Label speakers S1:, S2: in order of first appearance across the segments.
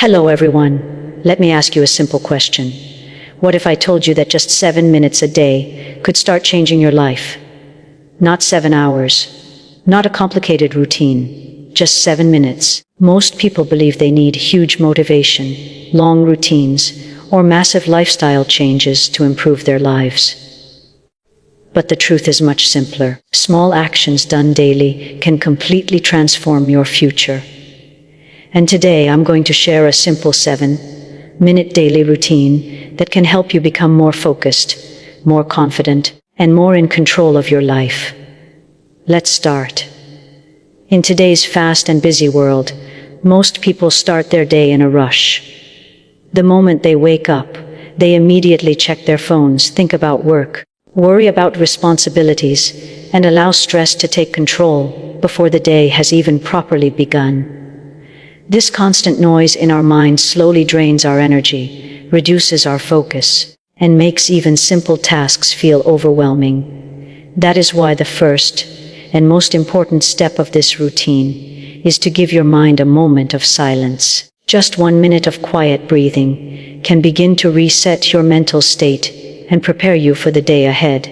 S1: Hello everyone. Let me ask you a simple question. What if I told you that just 7 minutes a day could start changing your life? Not 7 hours, not a complicated routine, just 7 minutes. Most people believe they need huge motivation, long routines, or massive lifestyle changes to improve their lives. But the truth is much simpler. Small actions done daily can completely transform your future. And today I'm going to share a simple 7-minute daily routine that can help you become more focused, more confident, and more in control of your life. Let's start. In today's fast and busy world, most people start their day in a rush. The moment they wake up, they immediately check their phones, think about work, worry about responsibilities, and allow stress to take control before the day has even properly begun. This constant noise in our minds slowly drains our energy, reduces our focus, and makes even simple tasks feel overwhelming. That is why the first and most important step of this routine is to give your mind a moment of silence. Just 1 minute of quiet breathing can begin to reset your mental state and prepare you for the day ahead.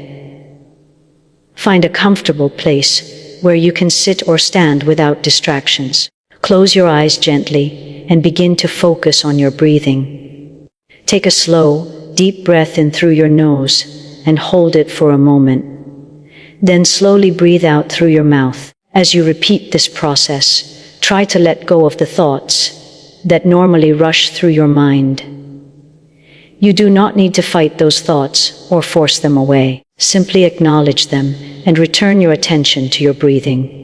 S1: Find a comfortable place where you can sit or stand without distractions. Close your eyes gently and begin to focus on your breathing. Take a slow, deep breath in through your nose and hold it for a moment. Then slowly breathe out through your mouth. As you repeat this process, try to let go of the thoughts that normally rush through your mind. You do not need to fight those thoughts or force them away. Simply acknowledge them and return your attention to your breathing.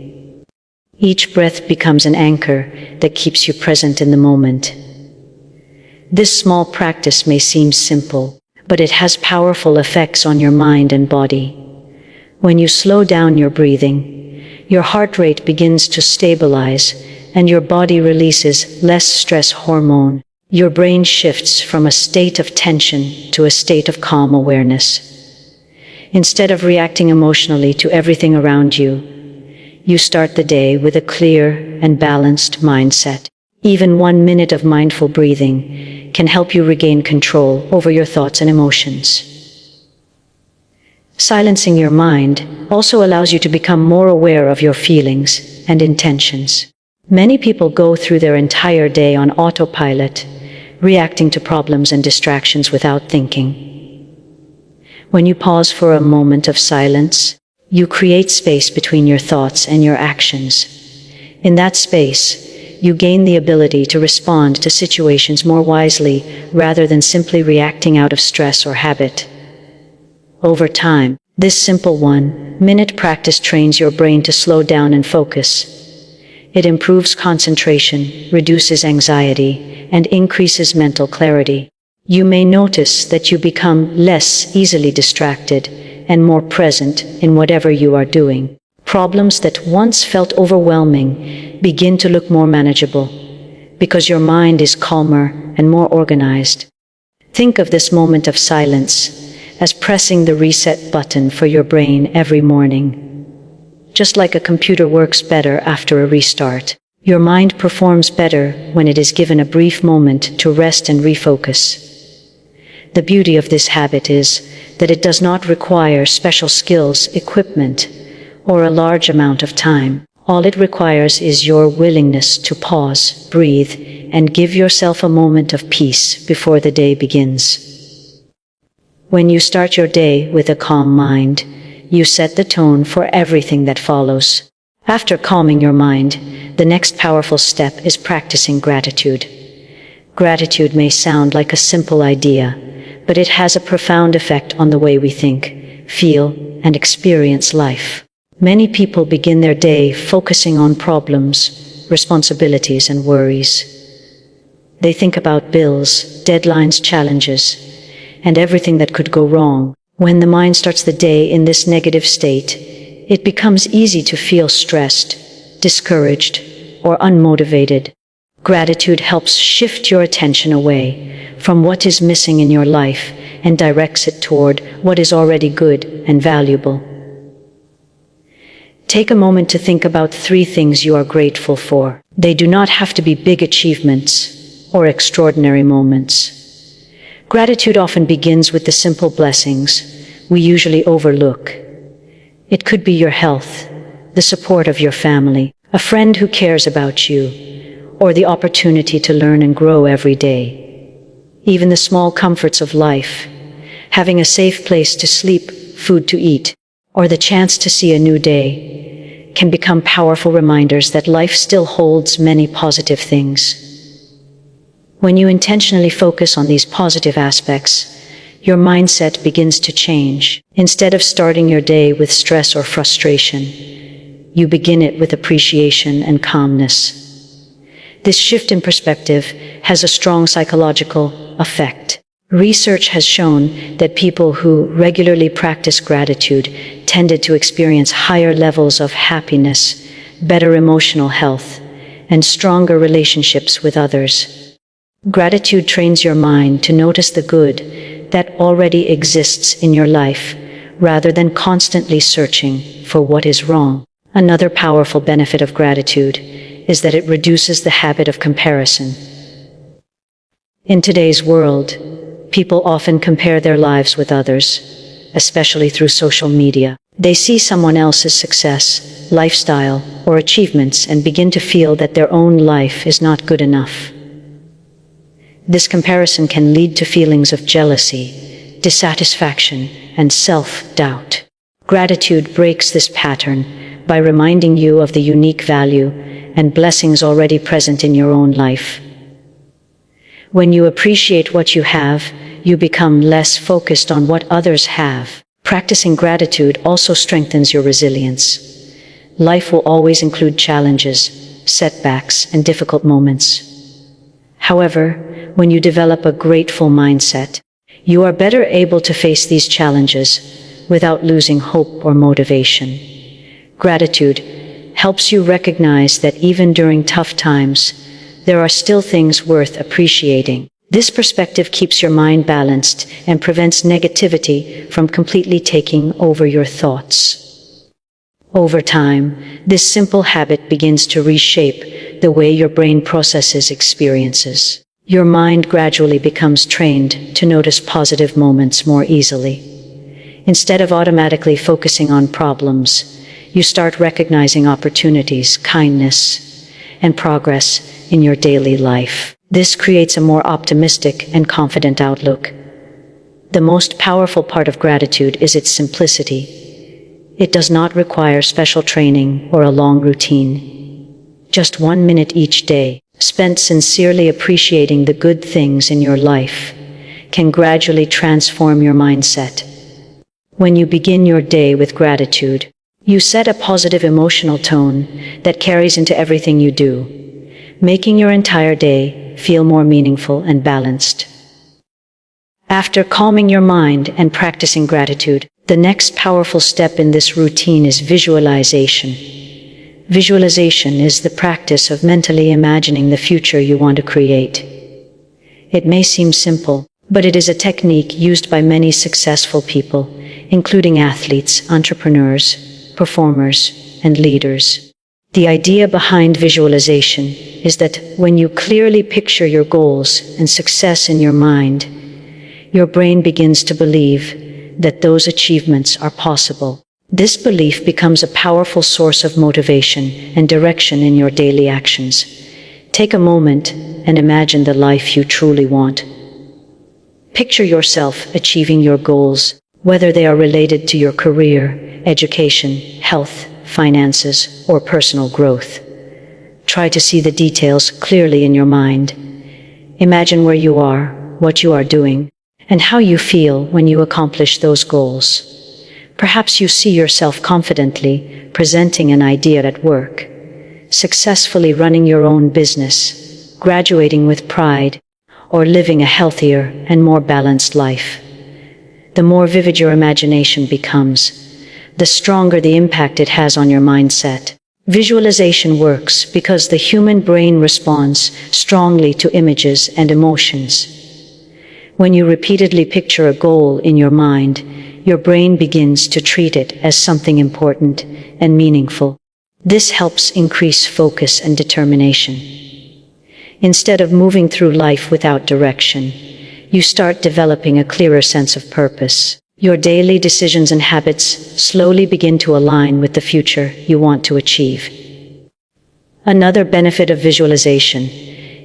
S1: Each breath becomes an anchor that keeps you present in the moment. This small practice may seem simple, but it has powerful effects on your mind and body. When you slow down your breathing, your heart rate begins to stabilize and your body releases less stress hormone. Your brain shifts from a state of tension to a state of calm awareness. Instead of reacting emotionally to everything around you, you start the day with a clear and balanced mindset. Even 1 minute of mindful breathing can help you regain control over your thoughts and emotions. Silencing your mind also allows you to become more aware of your feelings and intentions. Many people go through their entire day on autopilot, reacting to problems and distractions without thinking. When you pause for a moment of silence, you create space between your thoughts and your actions. In that space, you gain the ability to respond to situations more wisely rather than simply reacting out of stress or habit. Over time, this simple 1-minute practice trains your brain to slow down and focus. It improves concentration, reduces anxiety, and increases mental clarity. You may notice that you become less easily distracted and more present in whatever you are doing. Problems that once felt overwhelming begin to look more manageable because your mind is calmer and more organized. Think of this moment of silence as pressing the reset button for your brain every morning. Just like a computer works better after a restart, your mind performs better when it is given a brief moment to rest and refocus. The beauty of this habit is that it does not require special skills, equipment, or a large amount of time. All it requires is your willingness to pause, breathe, and give yourself a moment of peace before the day begins. When you start your day with a calm mind, you set the tone for everything that follows. After calming your mind, the next powerful step is practicing gratitude. Gratitude may sound like a simple idea, but it has a profound effect on the way we think, feel, and experience life. Many people begin their day focusing on problems, responsibilities, and worries. They think about bills, deadlines, challenges, and everything that could go wrong. When the mind starts the day in this negative state, it becomes easy to feel stressed, discouraged, or unmotivated. Gratitude helps shift your attention away from what is missing in your life and directs it toward what is already good and valuable. Take a moment to think about 3 things you are grateful for. They do not have to be big achievements. or extraordinary moments. Gratitude often begins with the simple blessings we usually overlook. It could be your health, the support of your family, a friend who cares about you, or the opportunity to learn and grow every day. Even the small comforts of life, having a safe place to sleep, food to eat, or the chance to see a new day, can become powerful reminders that life still holds many positive things. When you intentionally focus on these positive aspects, your mindset begins to change. Instead of starting your day with stress or frustration, you begin it with appreciation and calmness. This shift in perspective has a strong psychological effect. Research has shown that people who regularly practice gratitude tended to experience higher levels of happiness, better emotional health, and stronger relationships with others. Gratitude trains your mind to notice the good that already exists in your life, rather than constantly searching for what is wrong. Another powerful benefit of gratitude is that it reduces the habit of comparison. In today's world, people often compare their lives with others, especially through social media. They see someone else's success, lifestyle, or achievements and begin to feel that their own life is not good enough. This comparison can lead to feelings of jealousy, dissatisfaction, and self-doubt. Gratitude breaks this pattern by reminding you of the unique value and blessings already present in your own life. When you appreciate what you have, you become less focused on what others have. Practicing gratitude also strengthens your resilience. Life will always include challenges, setbacks, and difficult moments. However, when you develop a grateful mindset, you are better able to face these challenges without losing hope or motivation. Gratitude helps you recognize that even during tough times, there are still things worth appreciating. This perspective keeps your mind balanced and prevents negativity from completely taking over your thoughts. Over time, this simple habit begins to reshape the way your brain processes experiences. Your mind gradually becomes trained to notice positive moments more easily. Instead of automatically focusing on problems, you start recognizing opportunities, kindness, and progress in your daily life. This creates a more optimistic and confident outlook. The most powerful part of gratitude is its simplicity. It does not require special training or a long routine. Just 1 minute each day, spent sincerely appreciating the good things in your life, can gradually transform your mindset. When you begin your day with gratitude, you set a positive emotional tone that carries into everything you do, making your entire day feel more meaningful and balanced. After calming your mind and practicing gratitude, the next powerful step in this routine is visualization. Visualization is the practice of mentally imagining the future you want to create. It may seem simple, but it is a technique used by many successful people, including athletes, entrepreneurs, performers, and leaders. The idea behind visualization is that when you clearly picture your goals and success in your mind, your brain begins to believe that those achievements are possible. This belief becomes a powerful source of motivation and direction in your daily actions. Take a moment and imagine the life you truly want. Picture yourself achieving your goals, whether they are related to your career, education, health, finances, or personal growth. Try to see the details clearly in your mind. Imagine where you are, what you are doing, and how you feel when you accomplish those goals. Perhaps you see yourself confidently presenting an idea at work, successfully running your own business, graduating with pride, or living a healthier and more balanced life. The more vivid your imagination becomes, the stronger the impact it has on your mindset. Visualization works because the human brain responds strongly to images and emotions. When you repeatedly picture a goal in your mind, your brain begins to treat it as something important and meaningful. This helps increase focus and determination. Instead of moving through life without direction, you start developing a clearer sense of purpose. Your daily decisions and habits slowly begin to align with the future you want to achieve. Another benefit of visualization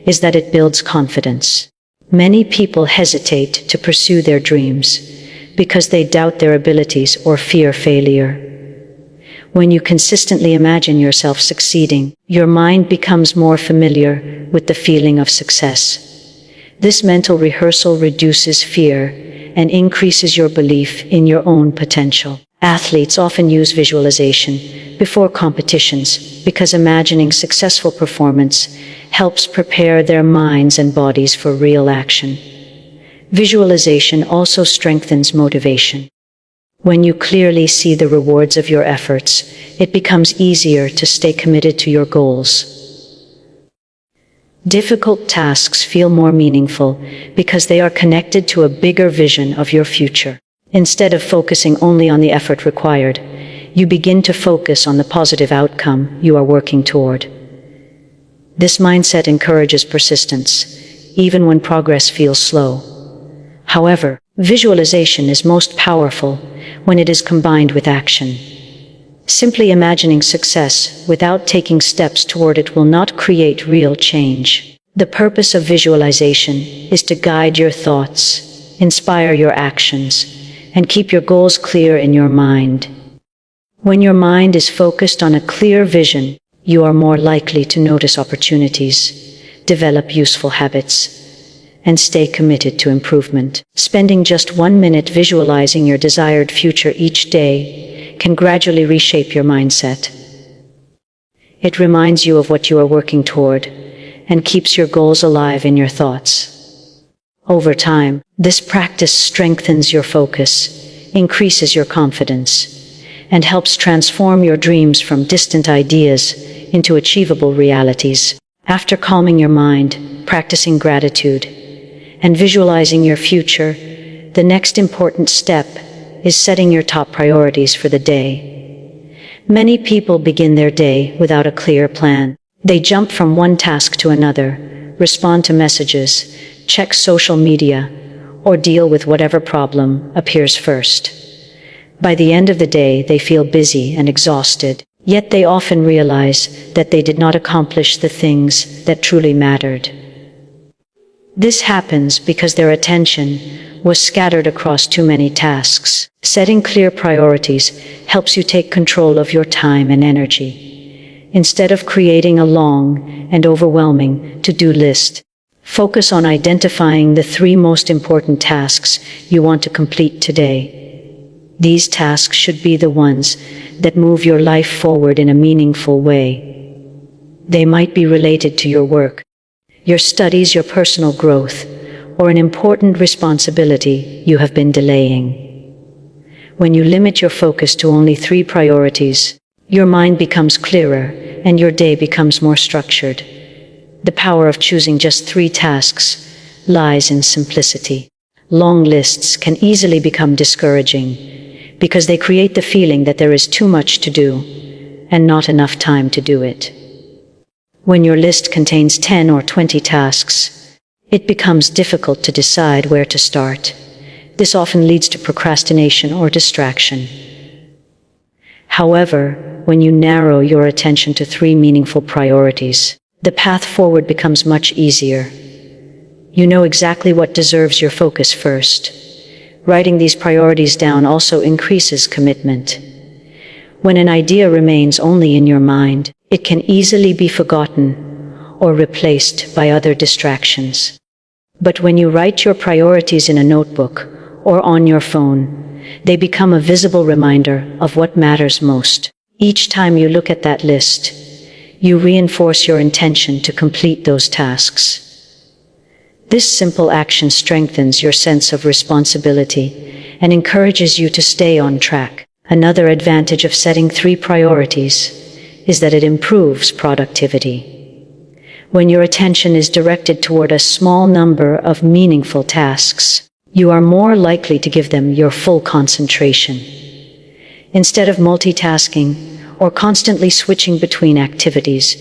S1: is that it builds confidence. Many people hesitate to pursue their dreams because they doubt their abilities or fear failure. When you consistently imagine yourself succeeding, your mind becomes more familiar with the feeling of success. This mental rehearsal reduces fear and increases your belief in your own potential. Athletes often use visualization before competitions because imagining successful performance helps prepare their minds and bodies for real action. Visualization also strengthens motivation. When you clearly see the rewards of your efforts, it becomes easier to stay committed to your goals. Difficult tasks feel more meaningful because they are connected to a bigger vision of your future. Instead of focusing only on the effort required, you begin to focus on the positive outcome you are working toward. This mindset encourages persistence, even when progress feels slow. However, visualization is most powerful when it is combined with action. Simply imagining success without taking steps toward it will not create real change. The purpose of visualization is to guide your thoughts, inspire your actions, and keep your goals clear in your mind. When your mind is focused on a clear vision, you are more likely to notice opportunities, develop useful habits, and stay committed to improvement. Spending just 1 minute visualizing your desired future each day can gradually reshape your mindset. It reminds you of what you are working toward and keeps your goals alive in your thoughts. Over time, this practice strengthens your focus, increases your confidence, and helps transform your dreams from distant ideas into achievable realities. After calming your mind, practicing gratitude, and visualizing your future, the next important step is setting your top priorities for the day. Many people begin their day without a clear plan. They jump from one task to another, respond to messages, check social media, or deal with whatever problem appears first. By the end of the day, they feel busy and exhausted, yet they often realize that they did not accomplish the things that truly mattered. This happens because their attention was scattered across too many tasks. Setting clear priorities helps you take control of your time and energy. Instead of creating a long and overwhelming to-do list, focus on identifying the 3 most important tasks you want to complete today. These tasks should be the ones that move your life forward in a meaningful way. They might be related to your work, your studies, your personal growth, or an important responsibility you have been delaying. When you limit your focus to only 3 priorities, your mind becomes clearer and your day becomes more structured. The power of choosing just 3 tasks lies in simplicity. Long lists can easily become discouraging because they create the feeling that there is too much to do and not enough time to do it. When your list contains 10 or 20 tasks, it becomes difficult to decide where to start. This often leads to procrastination or distraction. However, when you narrow your attention to 3 meaningful priorities, the path forward becomes much easier. You know exactly what deserves your focus first. Writing these priorities down also increases commitment. When an idea remains only in your mind, it can easily be forgotten or replaced by other distractions. But when you write your priorities in a notebook or on your phone, they become a visible reminder of what matters most. Each time you look at that list, you reinforce your intention to complete those tasks. This simple action strengthens your sense of responsibility and encourages you to stay on track. Another advantage of setting 3 priorities is that it improves productivity. When your attention is directed toward a small number of meaningful tasks, you are more likely to give them your full concentration. Instead of multitasking or constantly switching between activities,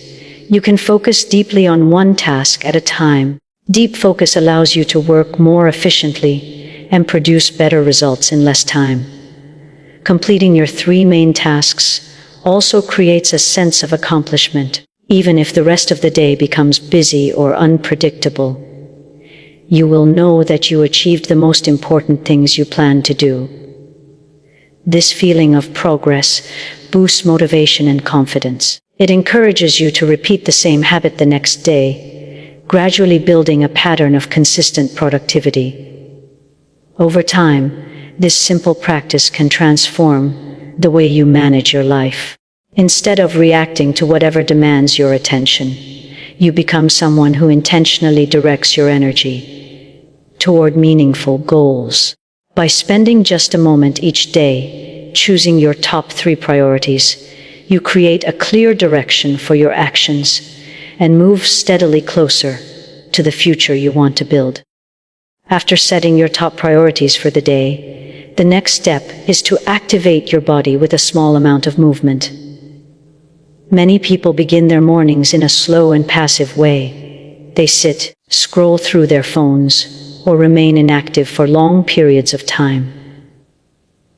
S1: You can focus deeply on one task at a time. Deep focus allows you to work more efficiently and produce better results in less time. Completing your 3 main tasks also creates a sense of accomplishment, even if the rest of the day becomes busy or unpredictable. You will know that you achieved the most important things you planned to do. This feeling of progress boosts motivation and confidence. It encourages you to repeat the same habit the next day, gradually building a pattern of consistent productivity. Over time, this simple practice can transform the way you manage your life. Instead of reacting to whatever demands your attention, you become someone who intentionally directs your energy toward meaningful goals. By spending just a moment each day, choosing your top 3 priorities, you create a clear direction for your actions and move steadily closer to the future you want to build. After setting your top priorities for the day, the next step is to activate your body with a small amount of movement. Many people begin their mornings in a slow and passive way. They sit, scroll through their phones, or remain inactive for long periods of time.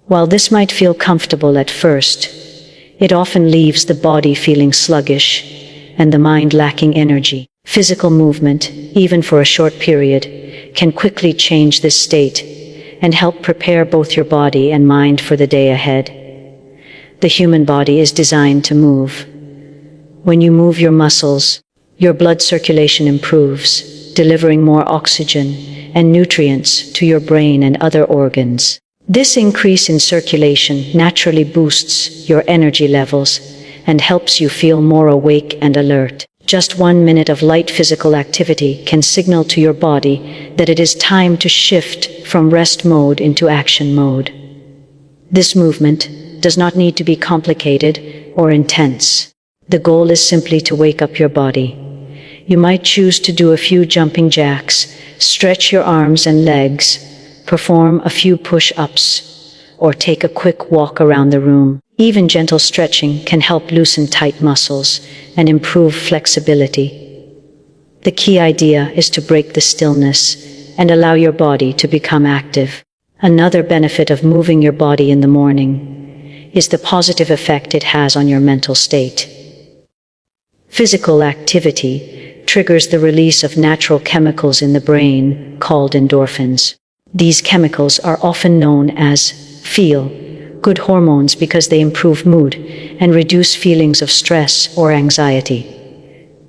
S1: While this might feel comfortable at first, it often leaves the body feeling sluggish and the mind lacking energy. Physical movement, even for a short period, can quickly change this state and help prepare both your body and mind for the day ahead. The human body is designed to move. When you move your muscles, your blood circulation improves, delivering more oxygen and nutrients to your brain and other organs. This increase in circulation naturally boosts your energy levels and helps you feel more awake and alert. Just 1 minute of light physical activity can signal to your body that it is time to shift from rest mode into action mode. This movement does not need to be complicated or intense. The goal is simply to wake up your body. You might choose to do a few jumping jacks, stretch your arms and legs, perform a few push-ups, or take a quick walk around the room. Even gentle stretching can help loosen tight muscles and improve flexibility. The key idea is to break the stillness and allow your body to become active. Another benefit of moving your body in the morning is the positive effect it has on your mental state. Physical activity triggers the release of natural chemicals in the brain called endorphins. These chemicals are often known as feel-good hormones because they improve mood and reduce feelings of stress or anxiety.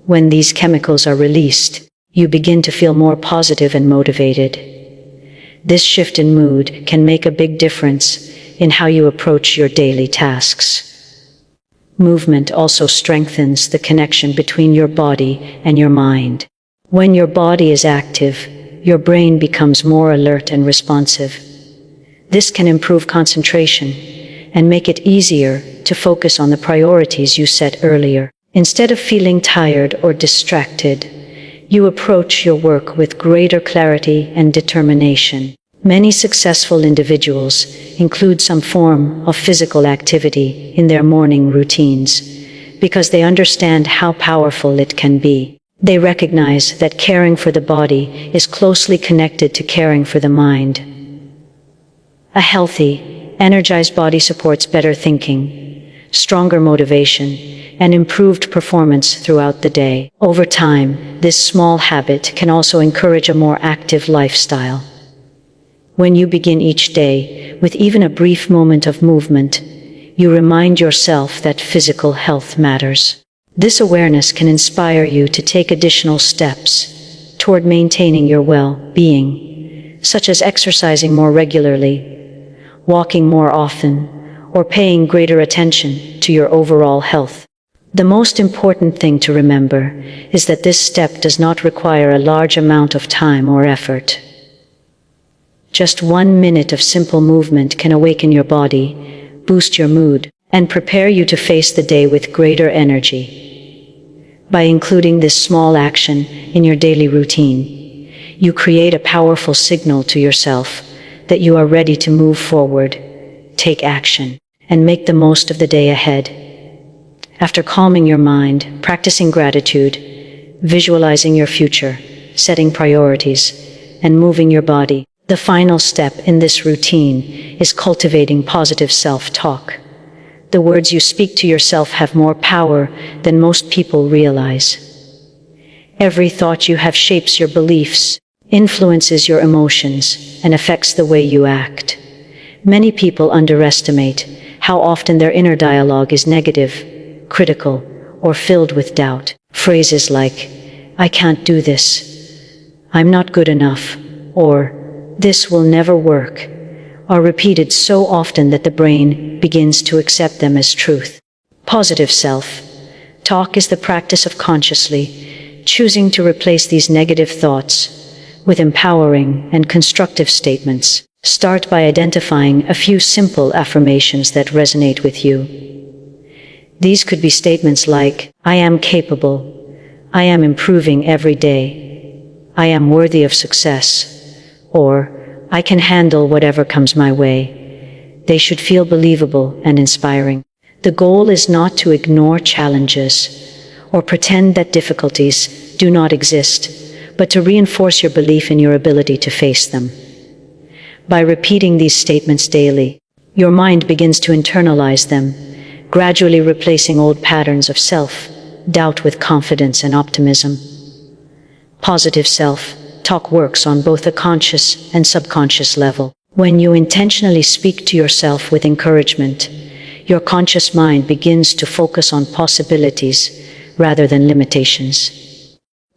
S1: When these chemicals are released, you begin to feel more positive and motivated. This shift in mood can make a big difference in how you approach your daily tasks. Movement also strengthens the connection between your body and your mind. When your body is active, your brain becomes more alert and responsive. This can improve concentration and make it easier to focus on the priorities you set earlier. Instead of feeling tired or distracted, you approach your work with greater clarity and determination. Many successful individuals include some form of physical activity in their morning routines because they understand how powerful it can be. They recognize that caring for the body is closely connected to caring for the mind. A healthy, energized body supports better thinking, stronger motivation, and improved performance throughout the day. Over time, this small habit can also encourage a more active lifestyle. When you begin each day with even a brief moment of movement, you remind yourself that physical health matters. This awareness can inspire you to take additional steps toward maintaining your well-being, such as exercising more regularly, walking more often, or paying greater attention to your overall health. The most important thing to remember is that this step does not require a large amount of time or effort. Just 1 minute of simple movement can awaken your body, boost your mood, and prepare you to face the day with greater energy. By including this small action in your daily routine, you create a powerful signal to yourself that you are ready to move forward, take action, and make the most of the day ahead. After calming your mind, practicing gratitude, visualizing your future, setting priorities, and moving your body, the final step in this routine is cultivating positive self-talk. The words you speak to yourself have more power than most people realize. Every thought you have shapes your beliefs, influences your emotions, and affects the way you act. Many people underestimate how often their inner dialogue is negative, critical, or filled with doubt. Phrases like, "I can't do this," "I'm not good enough," or "this will never work," are repeated so often that the brain begins to accept them as truth. Positive self-talk is the practice of consciously choosing to replace these negative thoughts with empowering and constructive statements. Start by identifying a few simple affirmations that resonate with you. These could be statements like, "I am capable," "I am improving every day," "I am worthy of success," or "I can handle whatever comes my way." They should feel believable and inspiring. The goal is not to ignore challenges or pretend that difficulties do not exist, but to reinforce your belief in your ability to face them. By repeating these statements daily, your mind begins to internalize them, gradually replacing old patterns of self-doubt with confidence and optimism. Positive self-talk works on both a conscious and subconscious level. When you intentionally speak to yourself with encouragement, your conscious mind begins to focus on possibilities rather than limitations.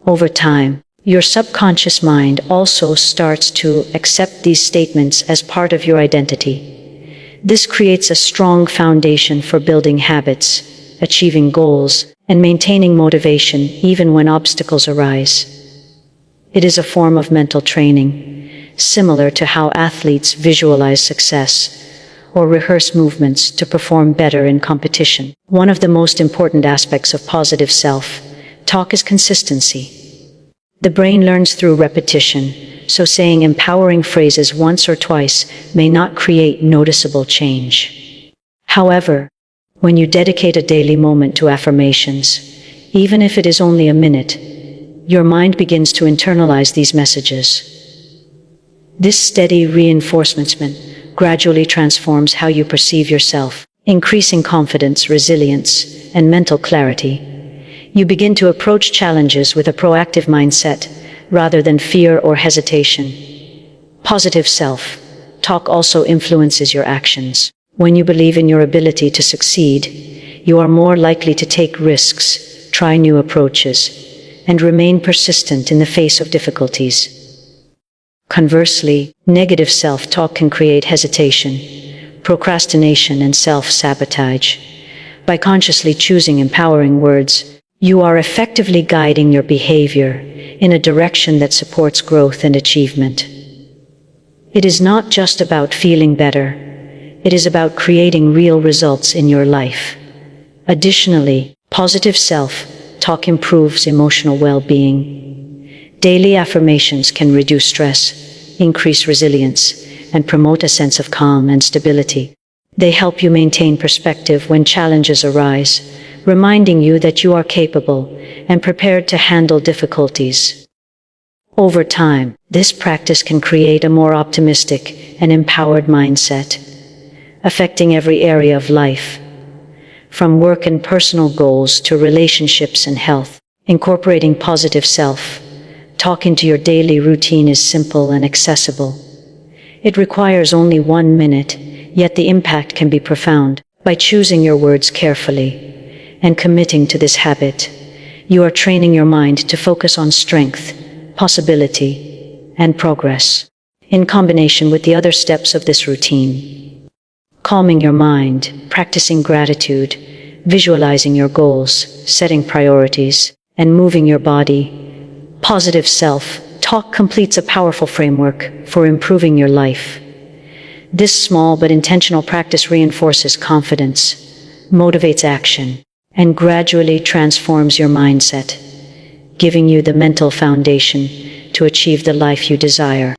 S1: Over time, your subconscious mind also starts to accept these statements as part of your identity. This creates a strong foundation for building habits, achieving goals, and maintaining motivation even when obstacles arise. It is a form of mental training, similar to how athletes visualize success or rehearse movements to perform better in competition. One of the most important aspects of positive self-talk is consistency. The brain learns through repetition, so saying empowering phrases once or twice may not create noticeable change. However, when you dedicate a daily moment to affirmations, even if it is only a minute, your mind begins to internalize these messages. This steady reinforcement gradually transforms how you perceive yourself, increasing confidence, resilience, and mental clarity. You begin to approach challenges with a proactive mindset, rather than fear or hesitation. Positive self-talk also influences your actions. When you believe in your ability to succeed, you are more likely to take risks, try new approaches, and remain persistent in the face of difficulties. Conversely, negative self-talk can create hesitation, procrastination, and self-sabotage. By consciously choosing empowering words, you are effectively guiding your behavior in a direction that supports growth and achievement. It is not just about feeling better, it is about creating real results in your life. Additionally, positive self-talk improves emotional well-being. Daily affirmations can reduce stress, increase resilience, and promote a sense of calm and stability. They help you maintain perspective when challenges arise, reminding you that you are capable and prepared to handle difficulties. Over time, this practice can create a more optimistic and empowered mindset, affecting every area of life, from work and personal goals to relationships and health. Incorporating positive self-talk into your daily routine is simple and accessible. It requires only 1 minute, yet the impact can be profound. By choosing your words carefully and committing to this habit, you are training your mind to focus on strength, possibility, and progress. In combination with the other steps of this routine, calming your mind, practicing gratitude, visualizing your goals, setting priorities, and moving your body, positive self-talk completes a powerful framework for improving your life. This small but intentional practice reinforces confidence, motivates action, and gradually transforms your mindset, giving you the mental foundation to achieve the life you desire.